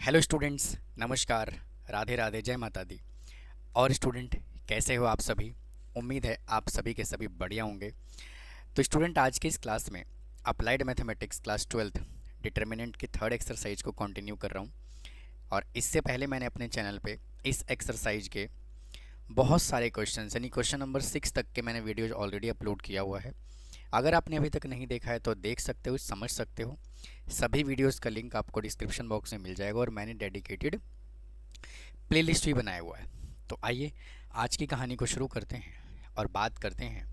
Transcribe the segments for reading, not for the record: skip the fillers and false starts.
Hello students, नमस्कार, राधे राधे, जय माता दी। और स्टूडेंट, कैसे हो आप सभी? उम्मीद है आप सभी के सभी बढ़िया होंगे। तो स्टूडेंट, आज की इस क्लास में अप्लाइड मैथमेटिक्स क्लास 12 डिटर्मिनेंट की थर्ड एक्सरसाइज को कंटिन्यू कर रहा हूँ। और इससे पहले मैंने अपने चैनल पे इस एक्सरसाइज के बहुत सारे क्वेश्चन यानी क्वेश्चन नंबर 6 तक के मैंने वीडियोज ऑलरेडी अपलोड किया हुआ है। अगर आपने अभी तक नहीं देखा है तो देख सकते हो, समझ सकते हो। सभी वीडियोस का लिंक आपको डिस्क्रिप्शन बॉक्स में मिल जाएगा और मैंने डेडिकेटेड प्लेलिस्ट भी बनाया हुआ है। तो आइए आज की कहानी को शुरू करते हैं और बात करते हैं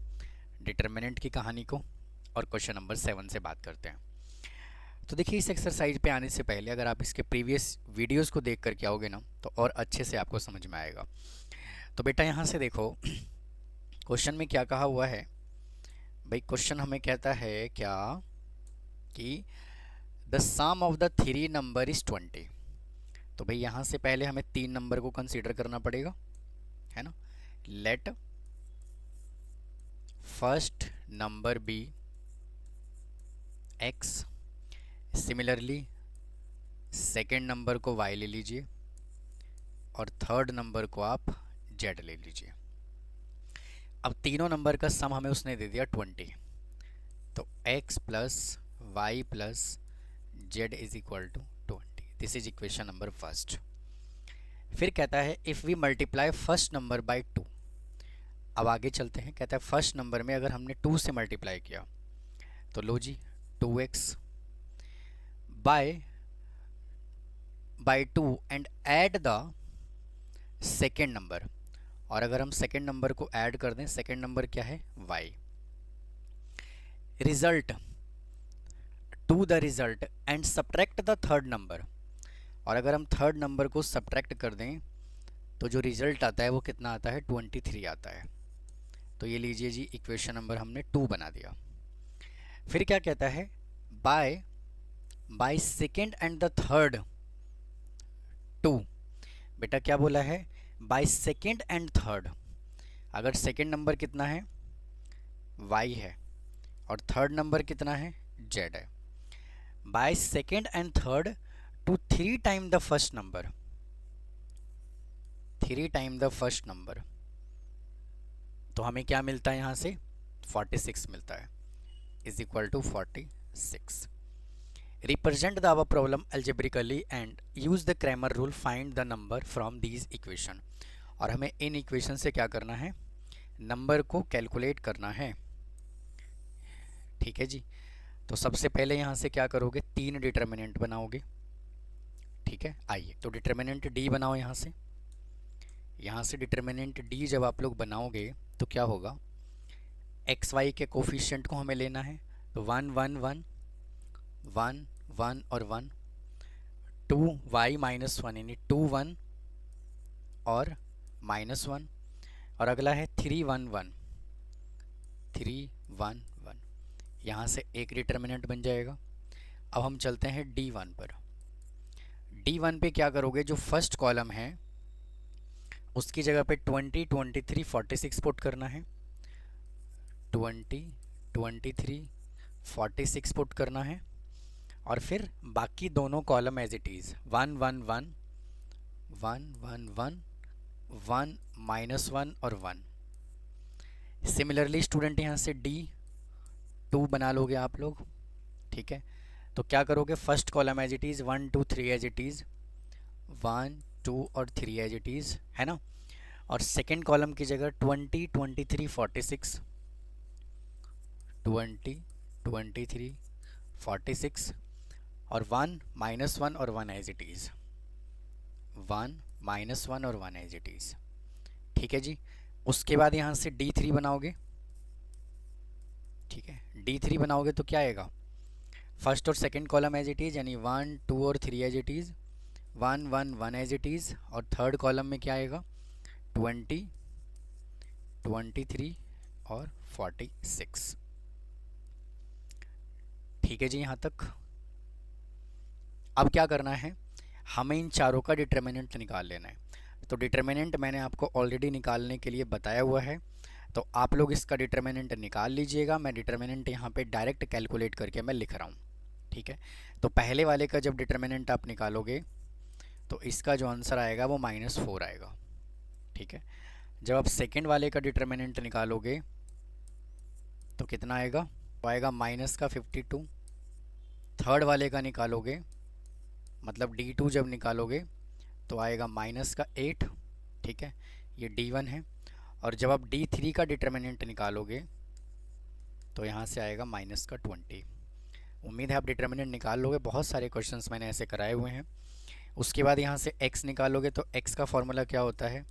डिटर्मिनेंट की कहानी को, और क्वेश्चन नंबर 7 से बात करते हैं। तो देखिए, इस एक्सरसाइज पे आने से पहले अगर आप इसके प्रीवियस वीडियोस को देख कर के आओगे ना तो और अच्छे से आपको समझ में आएगा। तो बेटा यहाँ से देखो, क्वेश्चन में क्या कहा हुआ है भाई। क्वेश्चन हमें कहता है क्या कि the sum of the three number is 20। तो भाई यहाँ से पहले हमें 3 नंबर को कंसीडर करना पड़ेगा, है ना। Let first number be X, similarly second number को वाई ले लीजिए और थर्ड नंबर को आप जेड ले लीजिए। अब तीनों नंबर का सम हमें उसने दे दिया 20। तो x plus Y plus Z is equal to 20। This is equation number first. फिर कहता है if we multiply first number by 2। अब आगे चलते हैं। कहता है फर्स्ट नंबर में अगर हमने 2 से मल्टीप्लाई किया तो लो जी 2x by 2 and add the second number. और अगर हम सेकेंड नंबर को ऐड कर दें, सेकेंड नंबर क्या है? y। Result to the result and subtract the third number. और अगर हम थर्ड नंबर को सब्ट्रैक्ट कर दें तो जो रिजल्ट आता है वो कितना आता है? 23 आता है। तो ये लीजिए जी, इक्वेशन नंबर हमने 2 बना दिया। फिर क्या कहता है? By second and the third 2। बेटा क्या बोला है? By second and third. अगर सेकेंड नंबर कितना है? y है, और थर्ड नंबर कितना है? z है। By second and third to 3 time the first number, 3 time the first number. तो हमें क्या मिलता है यहाँ से? 46 मिलता है, is equal to 46। Represent the our problem algebraically and use the Cramer rule, find the number from these equation. और हमें इन इक्वेशन से क्या करना है? नंबर को कैलकुलेट करना है। ठीक है जी। तो सबसे पहले यहाँ से क्या करोगे? 3 डिटर्मिनेंट बनाओगे। ठीक है, आइए तो डिटर्मिनेंट डी बनाओ। यहाँ से डिटर्मिनेंट डी जब आप लोग बनाओगे तो क्या होगा? एक्स वाई के कोफिशिएंट को हमें लेना है। तो 1 1 1 1 1 और 1, 2 वाई माइनस 1 यानी 2 1 और माइनस 1, और अगला है 3 1 1 3 1 1। यहाँ से एक डिटर्मिनेंट बन जाएगा। अब हम चलते हैं D1 पर। D1 पे क्या करोगे? जो फर्स्ट कॉलम है उसकी जगह पे 20 23 46 पुट करना है। 20 23 46 पुट करना है। और फिर बाकी दोनों column as it is 1 1 1 1 1 1 1 minus 1 और 1। सिमिलरली स्टूडेंट यहाँ से D2 बना लोगे आप लोग। ठीक है, तो क्या करोगे? First column as it is 1 2 3 as it is, 1 2 और 3 एज इट इज़, है ना। और सेकेंड कॉलम की जगह 20 23 46 20 23 46 और 1 माइनस 1 और 1 एज इट इज़, 1 माइनस 1 और 1 एज इट इज़। ठीक है जी। उसके बाद यहाँ से D3 बनाओगे। ठीक है, D3 बनाओगे तो क्या आएगा? फर्स्ट और second column as it is यानी 1 2 और 3 as it is, 1 1 1 as it is, और थर्ड कॉलम में क्या आएगा? 20 23 और 46। ठीक है जी, यहाँ तक। अब क्या करना है? हमें इन चारों का डिटर्मिनेंट निकाल लेना है। तो डिटर्मिनेंट मैंने आपको ऑलरेडी निकालने के लिए बताया हुआ है, तो आप लोग इसका डिटर्मिनेंट निकाल लीजिएगा। मैं डिटर्मिनेंट यहाँ पे डायरेक्ट कैलकुलेट करके मैं लिख रहा हूँ। ठीक है, तो पहले वाले का जब डिटर्मिनेंट आप निकालोगे तो इसका जो आंसर आएगा वो -4 आएगा। ठीक है, जब आप सेकेंड वाले का डिटर्मिनेंट निकालोगे तो कितना आएगा, तो आएगा -52। थर्ड वाले का निकालोगे मतलब D2 जब निकालोगे तो आएगा -8। ठीक है, ये D1 है। और जब आप D3 का डिटर्मिनेंट निकालोगे तो यहाँ से आएगा -20। उम्मीद है आप डिटर्मिनेंट निकाल लोगे, बहुत सारे क्वेश्चंस मैंने ऐसे कराए हुए हैं। उसके बाद यहाँ से x निकालोगे तो x का फॉर्मूला क्या होता है,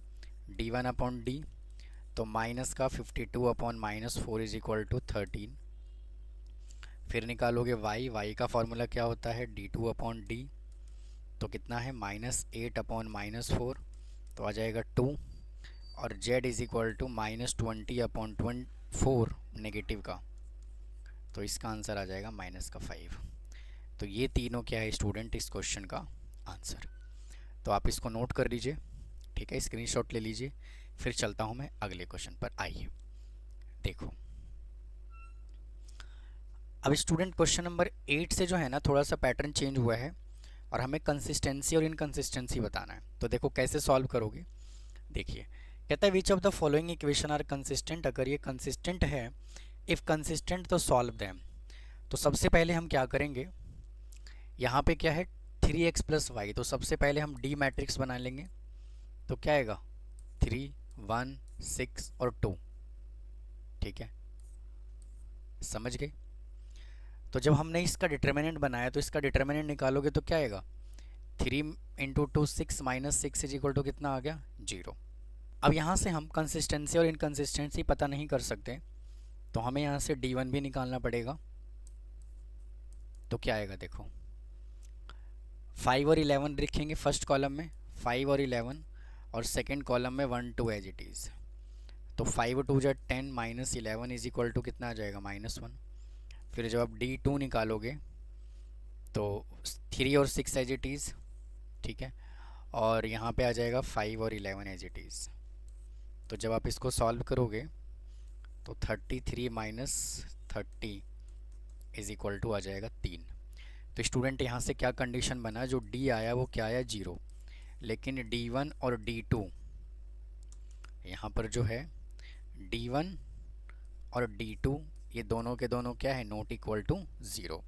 D1/D। तो -52/-4 इज इक्वल टू 13। फिर निकालोगे y का फॉर्मूला क्या होता है, D2/D। तो कितना है, -8/-4, तो आ जाएगा 2। और z is equal to -20/4 negative का, तो इसका आंसर आ जाएगा -5। तो ये तीनों क्या है स्टूडेंट इस क्वेश्चन का आंसर। तो आप इसको नोट कर लीजिए, ठीक है, स्क्रीनशॉट ले लीजिए। फिर चलता हूँ मैं अगले क्वेश्चन पर। आइए देखो, अब स्टूडेंट क्वेश्चन नंबर 8 से जो है ना थोड़ा सा पैटर्न चेंज हुआ है और हमें कंसिस्टेंसी और इनकंसिस्टेंसी बताना है। तो देखो कैसे सॉल्व करोगे। देखिए, कहता है which of the following equation are consistent. अगर ये कंसिस्टेंट है, इफ़ कंसिस्टेंट तो सॉल्व देम। तो सबसे पहले हम क्या करेंगे, यहाँ पे क्या है 3x + y, तो सबसे पहले हम डी मैट्रिक्स बना लेंगे। तो क्या आएगा 3, 1, 6 और 2। ठीक है, समझ गए। तो जब हमने इसका डिटर्मिनेंट बनाया तो इसका डिटर्मिनेंट निकालोगे तो क्या आएगा 3 × 2 6 -6 इज इक्वल टू कितना आ गया 0। अब यहाँ से हम कंसिस्टेंसी और इनकंसिस्टेंसी पता नहीं कर सकते, तो हमें यहाँ से D1 भी निकालना पड़ेगा। तो क्या आएगा देखो, 5 और 11 लिखेंगे फर्स्ट कॉलम में, 5 और 11, और सेकंड कॉलम में 1 2 एज इट इज़। तो 5 2 × 10 -11 इज इक्वल टू कितना आ जाएगा -1। फिर जब आप D2 निकालोगे तो 3 और 6 एज इट इज़। ठीक है, और यहाँ पे आ जाएगा 5 और 11 एज इट इज़। तो जब आप इसको सॉल्व करोगे तो 33 - 30 इज इक्वल टू आ जाएगा 3। तो स्टूडेंट यहाँ से क्या कंडीशन बना, जो D आया वो क्या आया 0, लेकिन D1 और D2 यहाँ पर जो है D1 और D2 ये दोनों के दोनों क्या है नॉट इक्वल टू 0।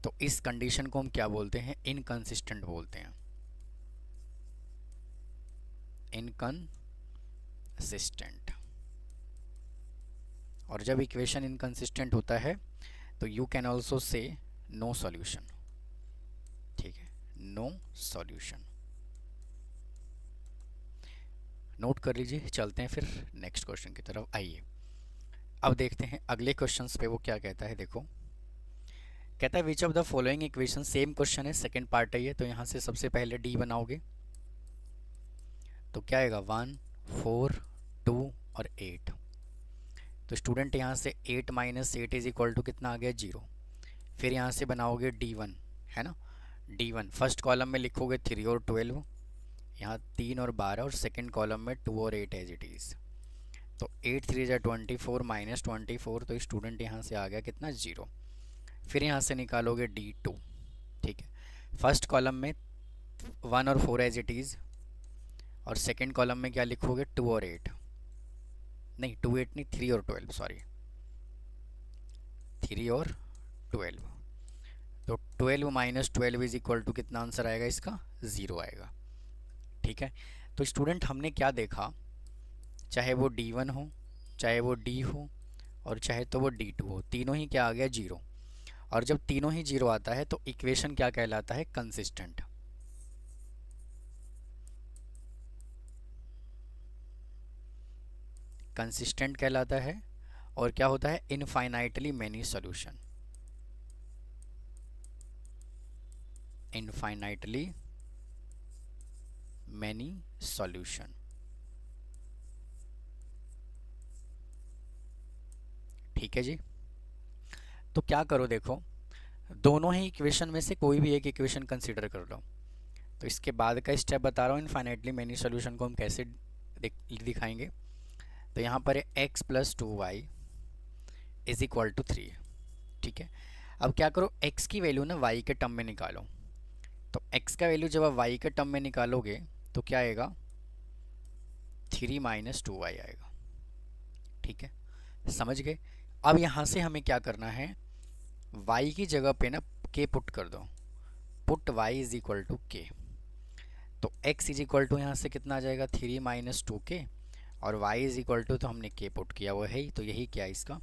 तो इस कंडीशन को हम क्या बोलते हैं, इनकंसिस्टेंट बोलते हैं, इनकंसिस्टेंट। और जब इक्वेशन इनकंसिस्टेंट होता है तो you can also say no solution. ठीक है, नो सॉल्यूशन, नोट कर लीजिए। चलते हैं फिर नेक्स्ट क्वेश्चन की तरफ। आइए अब देखते हैं अगले क्वेश्चंस पे वो क्या कहता है। देखो, कहता है which of the following equation, same question है, सेकंड पार्ट है ये। तो यहाँ से सबसे पहले D बनाओगे तो क्या आएगा 1 4 2 और 8। तो स्टूडेंट यहाँ से 8 - 8 इज इक्वल टू कितना आ गया 0। फिर यहाँ से बनाओगे D1, है ना, D1 फर्स्ट कॉलम में लिखोगे 3 और 12, यहाँ 3 और 12, और सेकंड कॉलम में 2 और 8 एज इट इज़। तो 8 3 × 24 -24, तो स्टूडेंट यहाँ से आ गया कितना 0। फिर यहाँ से निकालोगे D2। ठीक है, फर्स्ट कॉलम में 1 और 4 एज इट इज़, और सेकंड कॉलम में क्या लिखोगे 2 और 8, नहीं 2 8 नहीं 3 और 12, सॉरी 3 और 12। तो 12 - 12 इज इक्वल टू कितना आंसर आएगा इसका 0 आएगा। ठीक है, तो स्टूडेंट हमने क्या देखा, चाहे वो D1 हो, चाहे वो D हो, और चाहे तो वो D2 हो, तीनों ही क्या आ गया 0। और जब तीनों ही 0 आता है तो इक्वेशन क्या कहलाता है, कंसिस्टेंट। कंसिस्टेंट कहलाता है। और क्या होता है, infinitely many solution, infinitely many solution. ठीक है जी, तो क्या करो, देखो दोनों ही इक्वेशन में से कोई भी एक इक्वेशन कंसीडर कर लो। तो इसके बाद का स्टेप बता रहा हूँ, इनफाइनाइटली मैनी सॉल्यूशन को हम कैसे दिखाएंगे। तो यहाँ पर है x + 2y is equal to 3। ठीक है, अब क्या करो, x की वैल्यू ना y के टर्म में निकालो। तो x का वैल्यू जब आप y के टर्म में निकालोगे तो क्या आएगा, 3 माइनस 2y आएगा। ठीक है, समझ गए। अब यहाँ से हमें क्या करना है, y की जगह पे ना k पुट कर दो, put y is equal to k। तो x इज इक्वल टू यहाँ से कितना आ जाएगा, 3 माइनस 2k, और y इज इक्वल टू तो हमने k पुट किया वो है ही, तो यही क्या इसका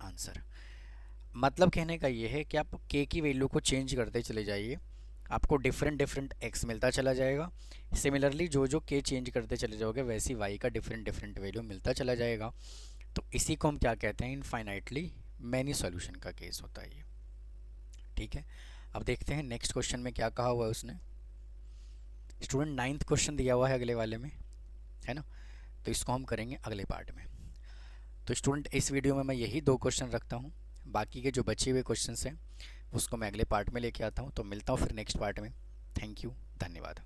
आंसर। मतलब कहने का ये है कि आप k की वैल्यू को चेंज करते चले जाइए, आपको डिफरेंट डिफरेंट x मिलता चला जाएगा। सिमिलरली जो जो k चेंज करते चले जाओगे वैसी y का डिफरेंट डिफरेंट वैल्यू मिलता चला जाएगा। तो इसी को हम क्या कहते हैं, इनफाइनाइटली मैनी सॉल्यूशन का केस होता है ये। ठीक है, अब देखते हैं नेक्स्ट क्वेश्चन में क्या कहा हुआ है उसने। स्टूडेंट 9th क्वेश्चन दिया हुआ है अगले वाले में, है ना, तो इसको हम करेंगे अगले पार्ट में। तो स्टूडेंट इस वीडियो में मैं यही 2 क्वेश्चन रखता हूँ, बाकी के जो बचे हुए क्वेश्चंस हैं उसको मैं अगले पार्ट में लेके आता हूँ। तो मिलता हूँ फिर नेक्स्ट पार्ट में। थैंक यू, धन्यवाद।